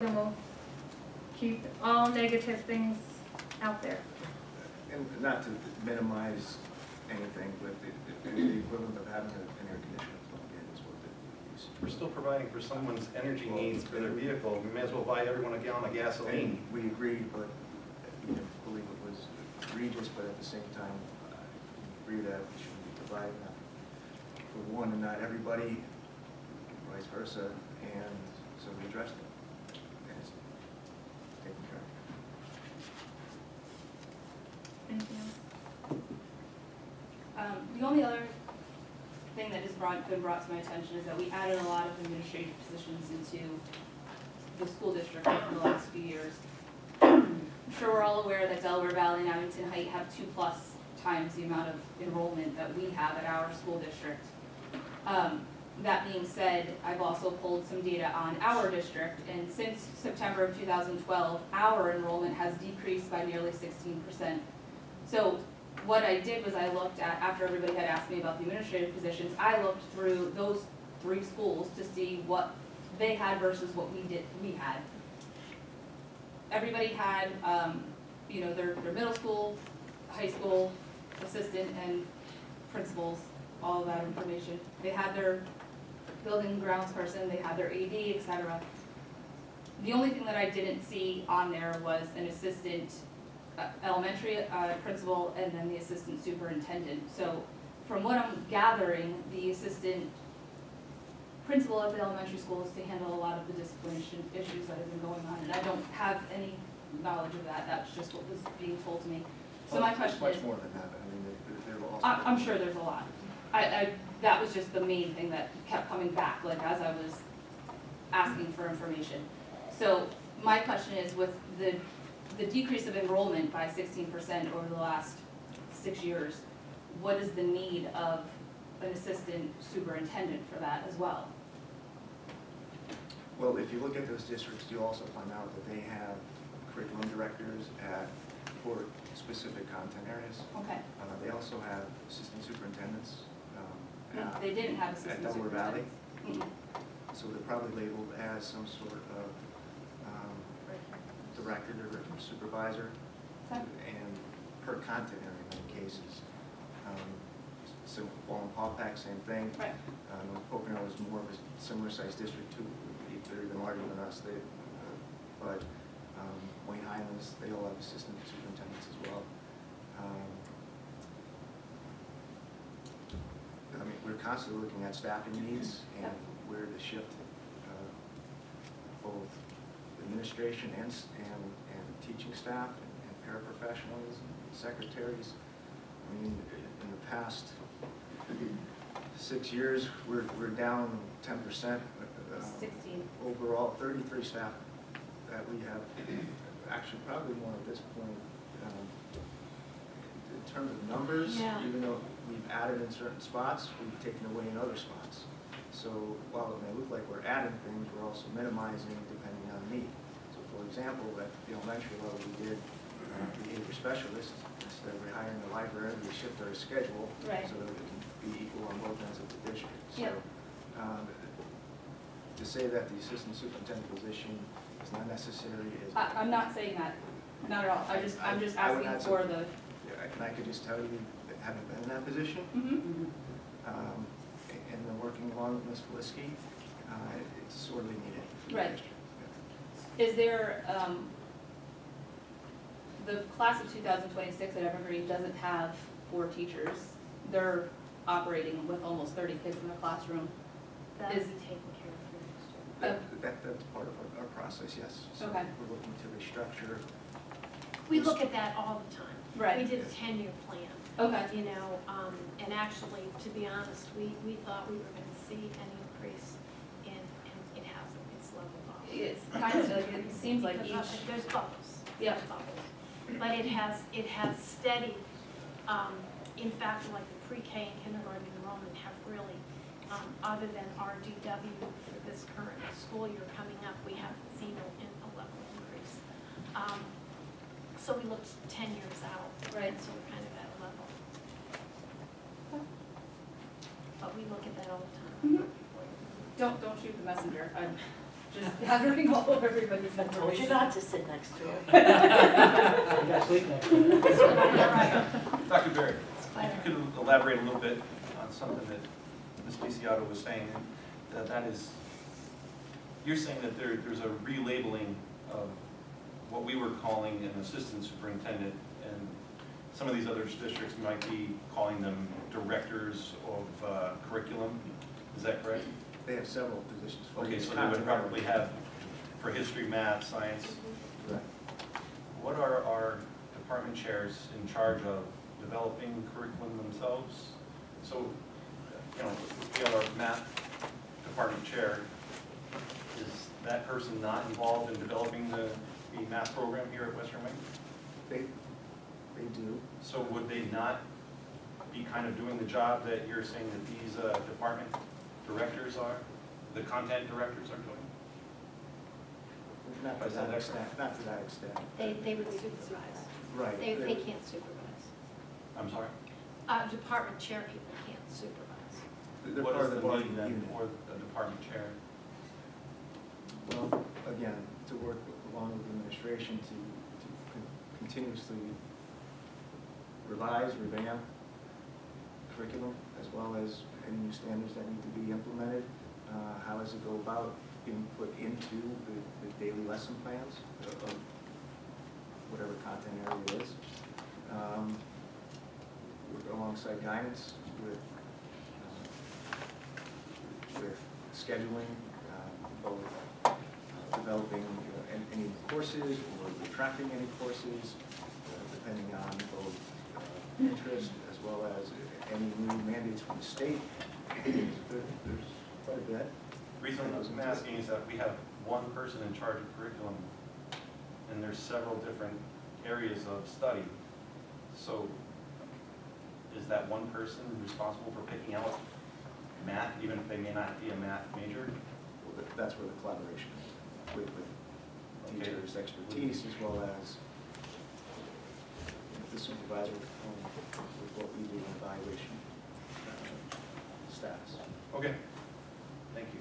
and we'll keep all negative things out there. And not to minimize anything, but the equivalent of having an air conditioner plugged in is what they use. We're still providing for someone's energy needs for their vehicle. We may as well buy everyone a gallon of gasoline. And we agreed, but we didn't believe it was egregious, but at the same time, we agree that we shouldn't be providing that for one and not everybody, vice versa, and so we addressed it. And it's taken care of. Anything else? The only other thing that has been brought to my attention is that we added a lot of administrative positions into the school district over the last few years. I'm sure we're all aware that Delaware Valley and Abington Heights have 2+ times the amount of enrollment that we have at our school district. That being said, I've also pulled some data on our district, and since September of 2012, our enrollment has decreased by nearly 16%. So what I did was I looked at, after everybody had asked me about the administrative positions, I looked through those 3 schools to see what they had versus what we had. Everybody had, their middle school, high school, assistant, and principals, all of that information. They had their building and grounds person, they had their AD, etc. The only thing that I didn't see on there was an assistant elementary principal and then the assistant superintendent. So from what I'm gathering, the assistant principal at the elementary school is to handle a lot of the discipline issues that have been going on, and I don't have any knowledge of that. That's just what was being told to me. So my question is, Much more than that. I mean, there will also. I'm sure there's a lot. That was just the main thing that kept coming back, like as I was asking for information. So my question is, with the decrease of enrollment by 16% over the last 6 years, what is the need of an assistant superintendent for that as well? Well, if you look at those districts, you'll also find out that they have curriculum directors for specific content areas. Okay. They also have assistant superintendents. They didn't have assistant at Delaware Valley. superintendents. So they're probably labeled as some sort of director or supervisor, Okay. and per content area in many cases. So Wallen Pawpack, same thing. Right. Pocono is more of a similar sized district too. They're even larger than us. But Wayne Highlands, they all have assistant superintendents as well. I mean, we're constantly looking at staffing needs and where to shift both administration and teaching staff and paraprofessionals and secretaries. I mean, in the past 6 years, we're down 10%. 16. Overall, 33 staff that we have, actually probably more at this point. In terms of numbers, Yeah. even though we've added in certain spots, we've taken away in other spots. So while it may look like we're adding things, we're also minimizing depending on need. So for example, at the elementary level, we did behavior specialist. Instead of rehiring the library, we shift our schedule Right. so that it can be equal on both ends of the district. Yep. So to say that the assistant superintendent position is not necessary is. I'm not saying that, not at all. I'm just I would asking add for some- the. And I could just tell you that having been in that position, Mm-hmm. and then working along with Ms. Felisky, it's sorely needed. for the Right. district. Is there, the class of 2026 at Evergreen doesn't have 4 teachers. They're operating with almost 30 kids in the classroom. That Is- will be taken care of for next year. That's part of our process, yes. So Okay. we're looking to restructure. We look at that all the time. Right. We did a 10-year plan, Okay. you know, and actually, to be honest, we thought we were going to see an increase and it hasn't, it's leveled off. It's kind of, like, it seems like Because each, there's bubbles. Yeah. There's bubbles. But it has steady, in fact, like the pre-K and kindergarten enrollment have really, other than RDW for this current school year coming up, we haven't seen a level increase. So we looked 10 years out. Right. So we're kind of at a level. But we look at that all the time. don't shoot the messenger. just gathering all of everybody's Told you information. not to sit next to her. You got sleep next to it. Dr. Berry, if you could elaborate a little bit on something that Ms. DeCiotto was saying, that is, you're saying that there's a relabeling of what we were calling an assistant superintendent, and some of these other districts might be calling them directors of curriculum. Is that correct? They have several positions. for Okay, each so they would continental. probably have for history, math, science. Correct. What are our department chairs in charge of developing curriculum themselves? So, you know, we have our math department chair. Is that person not involved in developing the math program here at Western Wayne? They do. So would they not be kind of doing the job that you're saying that these department directors are, the content directors are doing? Not to that extent, not to that extent. They would supervise. Right. They can't supervise. I'm sorry? Department chair people can't supervise. They're What part is of the the need bargaining then unit. for the department chair? Well, again, to work along with the administration to continuously revise, revamp curriculum, as well as any new standards that need to be implemented. How does it go about being put into the daily lesson plans of whatever content area it is? Work alongside guidance with scheduling, both developing any courses or retracting any courses, depending on both interest as well as any new mandates from the state. There's quite a bit. The reason I'm asking is that we have one person in charge of curriculum, and there's several different areas of study. So is that one person responsible for picking out math, even if they may not be a math major? Well, that's where the collaboration is with Okay. teachers' expertise as well as the supervisor with what we do in evaluation status. Okay, thank you.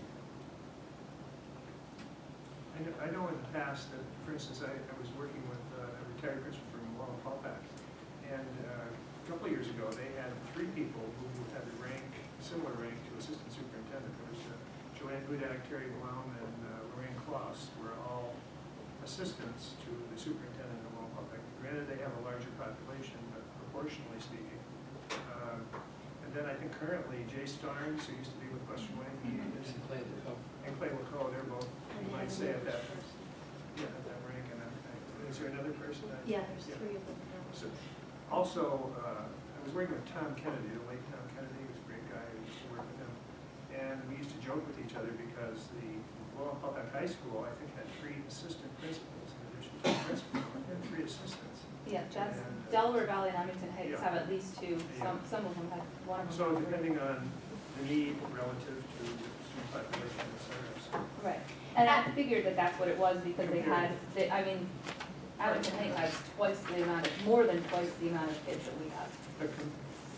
I know in the past that, for instance, I was working with a retired principal from Walnut Fallback, and a couple of years ago, they had 3 people who had a rank, similar rank to assistant superintendent. There was Joanne Hudak, Terry Blum, and Lorraine Kloss were all assistants to the superintendent of Walnut Fallback. Granted, they have a larger population, but proportionally speaking. And then I think currently Jay Starnes, who used to be with Western Wayne, he is, and Clay LaCoe, they're both, you might say, at that rank. And is there another person? Yeah, there's 3 of them now. So, also, I was working with Tom Kennedy, the late Tom Kennedy, he was a great guy, I used to work with him. And we used to joke with each other because the Walnut Fallback High School, I think, had 3 assistant principals in addition to the principal, and 3 assistants. Yeah, that's, And, Delaware Valley and Abington Heights Yeah. have at least 2, some of them have, one of them. So have 3. depending on the need relative to the student population, et cetera. So, Right, and I figured that that's what it was because they had, I mean, Abington Heights has more than twice the amount of kids that we have.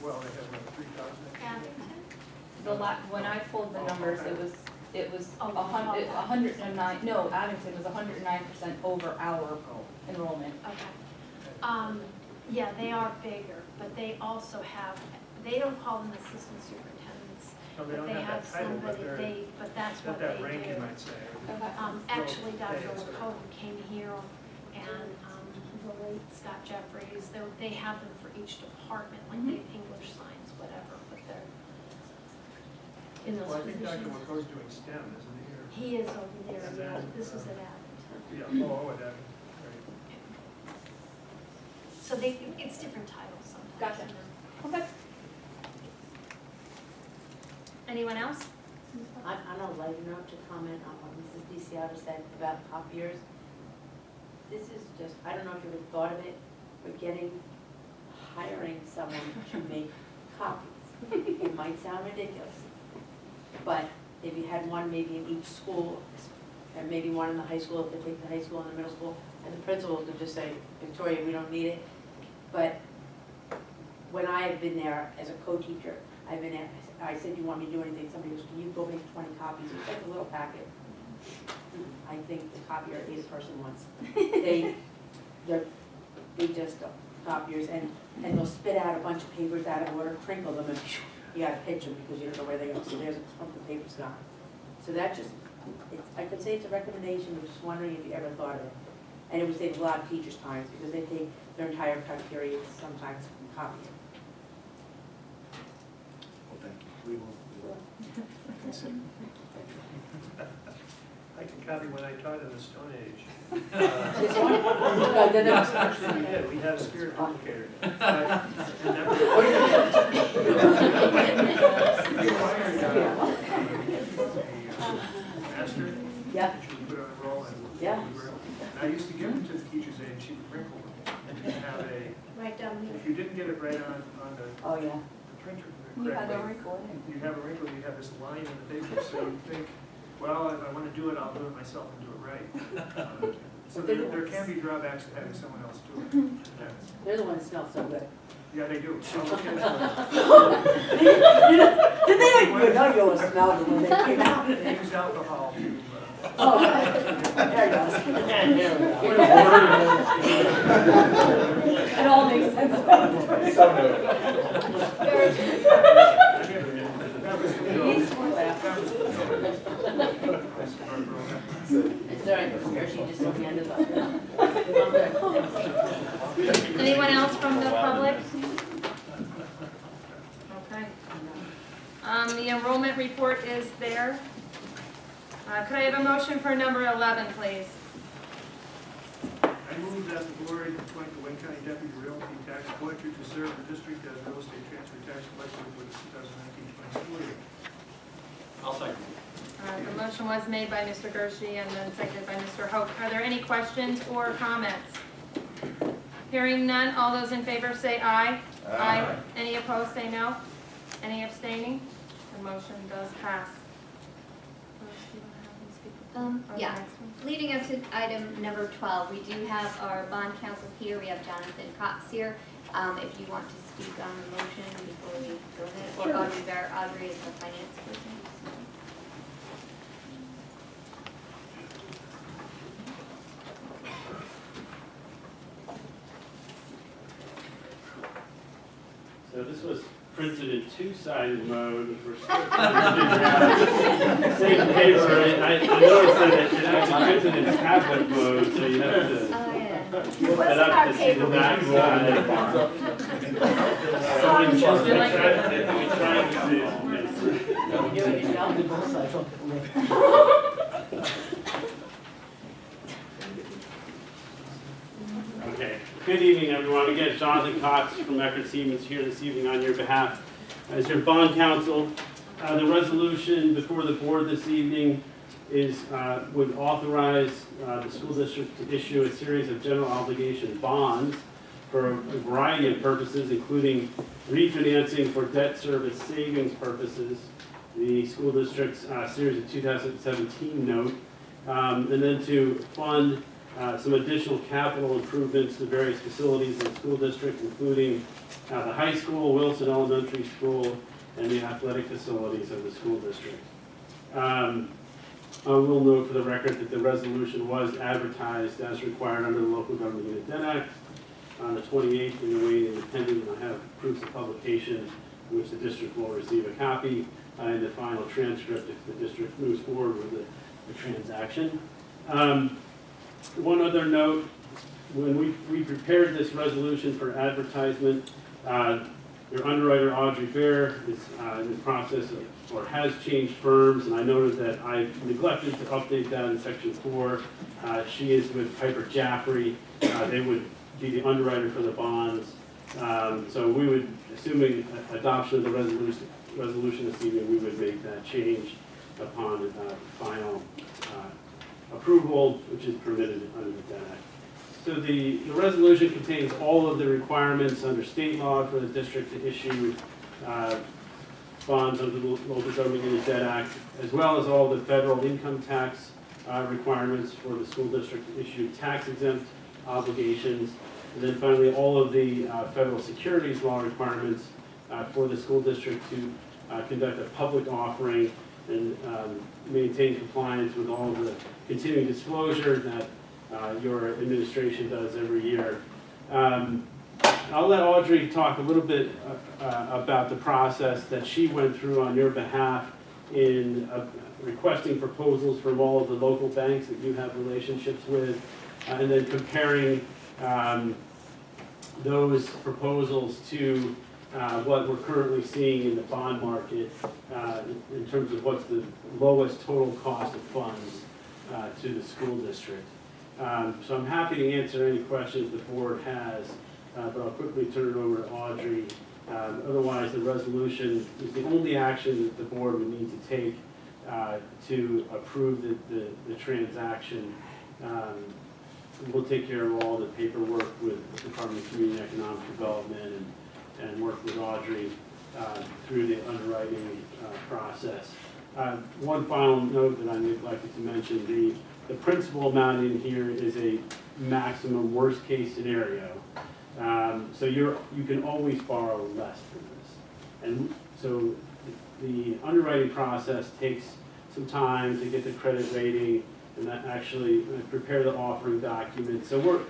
well, they have like 3,000. Abington? When I pulled the numbers, it was Oh, 109, no, Abington was 109% over our Oh, enrollment. Okay. Yeah, they are bigger, but they also have, they don't call them assistant superintendents, no, they but don't they have have that title, but somebody, they're, but that's what got they that rank, you do. might say. Actually, Well, Dr. they is, LaCoe came here, and the late Scott Jeffries, they have them for each department, like they have English, science, whatever, but they're in those Well, I think Dr. positions. LaCoe's doing STEM, isn't he? Or- He is over there, And yeah, then, this is at Abington. Yeah, at that, right. So it's different titles sometimes. Gotcha. you know. Okay. Anyone else? On a lighter note, to comment on what Mrs. DeCiotto said about copiers, this is just, I don't know if you ever thought of it, but hiring someone to make copies. It might sound ridiculous, but if you had one maybe in each school, and maybe one in the high school, if they take the high school and the middle school, and the principal could just say, Victoria, we don't need it. But when I have been there as a co-teacher, I've been there, I said, you want me to do anything? Somebody goes, can you go make 20 copies? It's like a little packet. I think the copier ate a person once. They just copiers, and they'll spit out a bunch of papers out of order, crinkle them, and you gotta pitch them because you don't know where they go, so there's a clump of papers gone. So that just, I could say it's a recommendation, I'm just wondering if you ever thought of it. And it would save a lot of teachers' time, because they take their entire cut periods sometimes from copying. Well, thank you. We will consider. I can copy when I taught in the Stone Age. This one? No, they're not- Actually, we did, we had a spirit duplicator. Master, Yeah, that you would put on a roll and. Yeah. And I used to give them to the teacher's aide, and she would wrinkle them. And you'd have a, Right down here. if you didn't get it right on the oh, yeah. printer You had a correctly, wrinkle. you have a wrinkle, you have this line in the paper, so you think, well, if I want to do it, I'll do it myself and do it right. So there can be drawbacks to having someone else do it. Yes. They're the ones that smell so good. Yeah, they do. So look at it. Did they, you know you always smelled them when they came out. They use alcohol to, Oh, there it goes. It all makes sense. It's all right, Hershey just took the end of the. Anyone else from the public? Okay. The enrollment report is there. Could I have a motion for number 11, please? I move that the board appoint the Wayne County Deputy Realty Tax Collector to serve the district as real estate transfer tax collector for the 2019-20 school year. I'll second. The motion was made by Mr. Gershi and then seconded by Mr. Hope. Are there any questions or comments? Hearing none, all those in favor say aye. Aye. Any opposed, say no. Any abstaining? The motion does pass. Okay, Yeah, next one. leading up to item number 12, we do have our bond counsel here, we have Jonathan Cox here. If you want to speak on the motion before we go ahead, or Audrey is the finance person. So this was printed in two-sided mode, we're still trying to figure out same paper. I noticed that it actually printed in tablet mode, so you have to Oh, yeah. flip it up to see the back side. So we trying to see. You do it yourself? Okay, good evening, everyone. Again, Jonathan Cox from Eckerd Siemens here this evening on your behalf as your bond counsel. The resolution before the board this evening is, would authorize the school district to issue a series of general obligation bonds for a variety of purposes, including refinancing for debt service savings purposes, the school district's series of 2017 note, and then to fund some additional capital improvements to various facilities in the school district, including the high school, Wilson Elementary School, and the athletic facilities of the school district. I will note for the record that the resolution was advertised as required under the Local Government Unit Debt Act on the 28th in the Wayne Independent, and I have proofs of publication which the district will receive a copy in the final transcript if the district moves forward with the transaction. One other note, when we prepared this resolution for advertisement, your underwriter Audrey Bear is in the process of, or has changed firms, and I noted that I neglected to update that in section 4. She is with Piper Jaffray. They would be the underwriter for the bonds. So we would, assuming adoption of the resolution this evening, we would make that change upon final approval, which is permitted under the Debt Act. So the resolution contains all of the requirements under state law for the district to issue bonds under the Local Government Unit Debt Act, as well as all the federal income tax requirements for the school district to issue tax exempt obligations, and then finally all of the federal securities law requirements for the school district to conduct a public offering and maintain compliance with all of the continuing disclosure that your administration does every year. I'll let Audrey talk a little bit about the process that she went through on your behalf in requesting proposals from all of the local banks that you have relationships with, and then comparing those proposals to what we're currently seeing in the bond market in terms of what's the lowest total cost of funds to the school district. So I'm happy to answer any questions the board has, but I'll quickly turn it over to Audrey. Otherwise, the resolution is the only action that the board would need to take to approve the transaction. We'll take care of all the paperwork with the Department of Community and Economic Development and work with Audrey through the underwriting process. One final note that I neglected to mention, the principal amount in here is a maximum worst-case scenario. So you can always borrow less than this. And so the underwriting process takes some time to get the credit rating and that actually prepare the offering document. So we're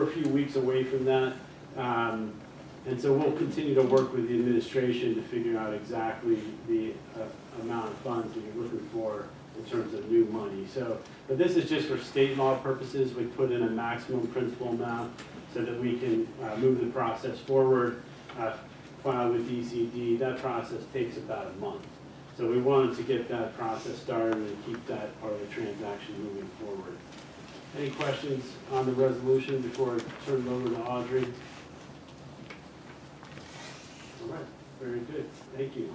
a few weeks away from that. And so we'll continue to work with the administration to figure out exactly the amount of funds that you're looking for in terms of new money. So, but this is just for state law purposes. We put in a maximum principal amount so that we can move the process forward, file with DCD. That process takes about a month. So we wanted to get that process started and keep that part of the transaction moving forward. Any questions on the resolution before I turn it over to Audrey? All right, very good. Thank you.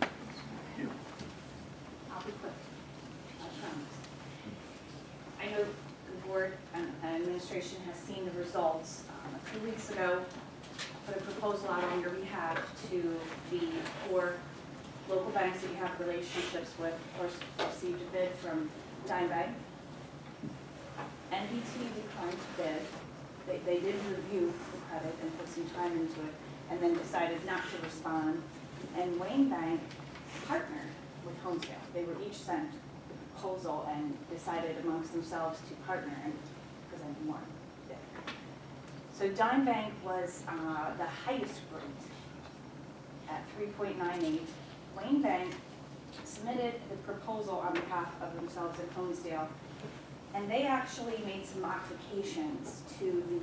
I'll be quick, I promise. I know the board and administration has seen the results. A few weeks ago, put a proposal out on your behalf to the 4 local banks that you have relationships with. Of course, received a bid from Dime Bank. NBT declined to bid. They did review the credit and put some time into it, and then decided not to respond. And Wayne Bank partnered with Homesdale. They were each sent a proposal and decided amongst themselves to partner and present one bid. So Dime Bank was the highest rate at 3.98. Wayne Bank submitted the proposal on behalf of themselves at Homesdale, and they actually made some modifications to the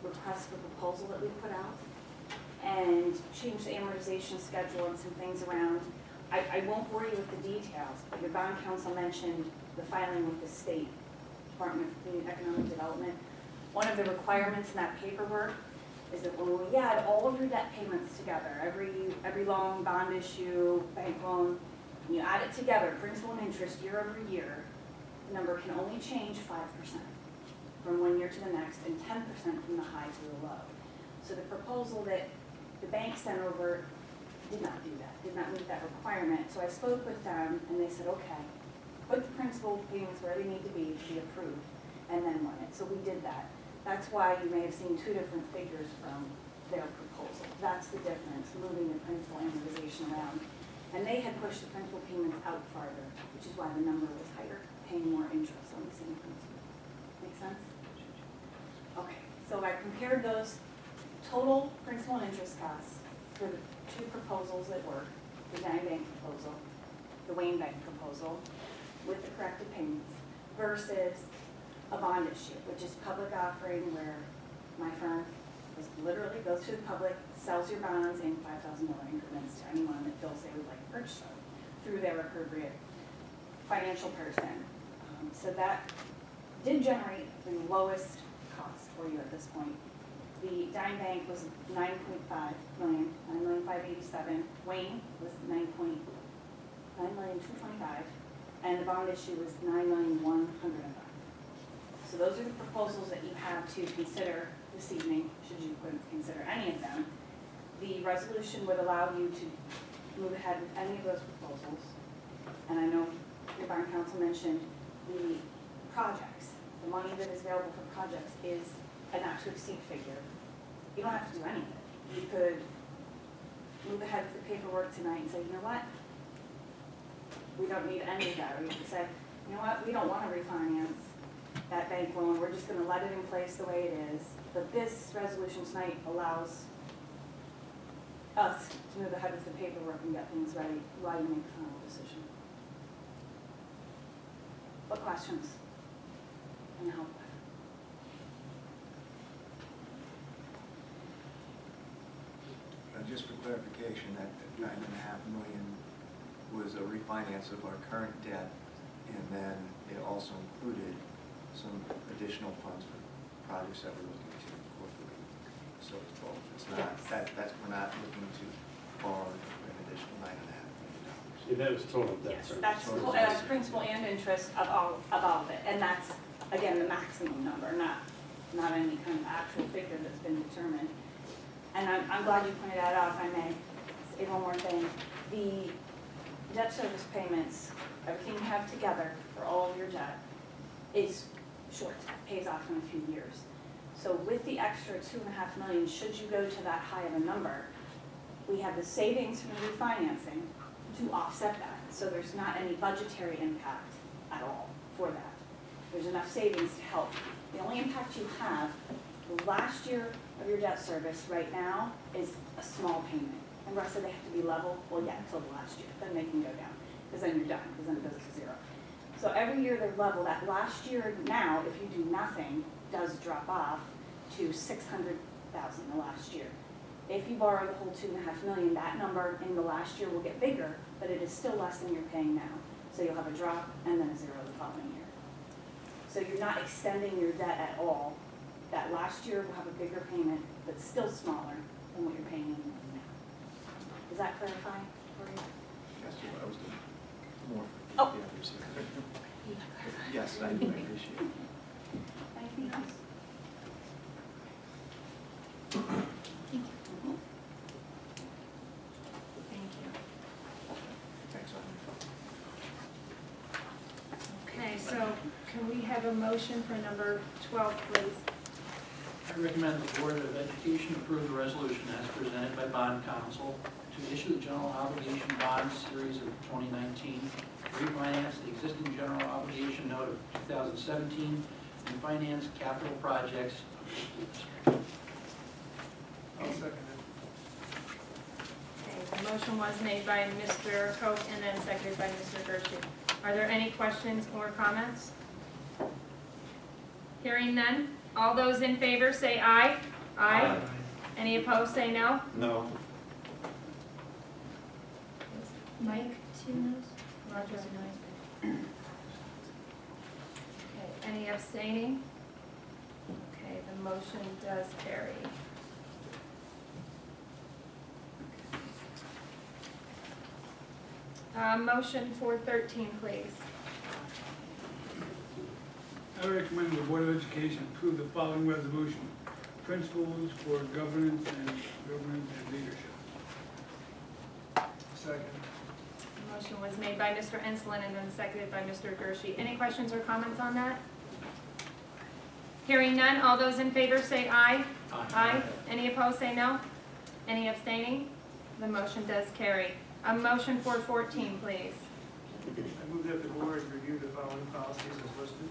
request for proposal that we put out and changed the amortization schedule and some things around. I won't bore you with the details, but your bond counsel mentioned the filing with the State Department of Community and Economic Development. One of the requirements in that paperwork is that when we add all of your debt payments together, every loan, bond issue, bank loan, when you add it together, principal and interest year over year, the number can only change 5% from one year to the next and 10% from the high to the low. So the proposal that the bank sent over did not do that, did not meet that requirement. So I spoke with them and they said, okay, put the principal payments where they need to be approved, and then run it. So we did that. That's why you may have seen 2 different figures from their proposal. That's the difference, moving the principal amortization around. And they had pushed the principal payments out farther, which is why the number was higher, paying more interest on the same principal. Make sense? Okay, so I compared those total principal and interest costs for the 2 proposals that were the Dime Bank proposal, the Wayne Bank proposal, with the corrected payments, versus a bond issue, which is public offering, where my firm literally goes to the public, sells your bonds in $5,000 increments to anyone that feels they would like to purchase them through their appropriate financial person. So that did generate the lowest cost for you at this point. The Dime Bank was $9.5 million, $9,587,000. Wayne was $9,225,000, and the bond issue was $9,100,000. So those are the proposals that you have to consider this evening, should you consider any of them. The resolution would allow you to move ahead with any of those proposals. And I know your bond counsel mentioned the projects. The money that is available for projects is a not to exceed figure. You don't have to do anything. You could move ahead with the paperwork tonight and say, you know what? we don't need any of that, we can say, you know what, we don't wanna refinance that bank loan, we're just gonna let it in place the way it is. But this resolution tonight allows us to move ahead with the paperwork and get things ready while you make the final decision. What questions? Can I help with? Just for clarification, that $9.5 million was a refinance of our current debt, and then it also included some additional funds for projects that we're looking to incorporate. So it's both. It's not, we're not looking to borrow an additional $9.5 million. Yeah, that was total debt, Yes, right? that's principal and interest of all of it, and that's, again, the maximum number, not any kind of actual figure that's been determined. And I'm glad you pointed that out, if I may, say one more thing. The debt service payments, everything you have together for all of your debt is short, pays off in a few years. So with the extra $2.5 million, should you go to that high of a number, we have the savings from the refinancing to offset that. So there's not any budgetary impact at all for that. There's enough savings to help. The only impact you have, the last year of your debt service right now is a small payment. And the rest of they have to be level, well, yeah, until the last year, then they can go down, because then you're done, because then it goes to zero. So every year they're level. That last year now, if you do nothing, does drop off to $600,000 the last year. If you borrow the whole $2.5 million, that number in the last year will get bigger, but it is still less than you're paying now. So you'll have a drop and then a zero the following year. So you're not extending your debt at all. That last year will have a bigger payment, but still smaller than what you're paying now. Does that clarify for you? That's what I was doing. More. Oh. The others here. Yes, I appreciate it. Anything else? Thank you. Thanks, Audrey. Okay, so can we have a motion for number 12, please? I recommend the Board of Education approve the resolution as presented by bond counsel to issue the general obligation bond series of 2019, refinance the existing general obligation note of 2017, and finance capital projects of the school district. I'll second Okay, the motion was made by Mr. Koch and then seconded by Mr. Gershie. Are there any questions or comments? Hearing none, all those in favor say aye. Aye. Any opposed, say no. No. Mike, 2 noes? Roger, no. Okay, any abstaining? Okay, the motion does carry. Motion for 13, please. I recommend the Board of Education approve the following resolution: principles for governance and leadership. Second. The motion was made by Mr. Ensland and then seconded by Mr. Gershie. Any questions or comments on that? Hearing none, all those in favor say aye. Aye. Any opposed, say no. Any abstaining? The motion does carry. A motion for 14, please. I move that the board review the following policies as listed.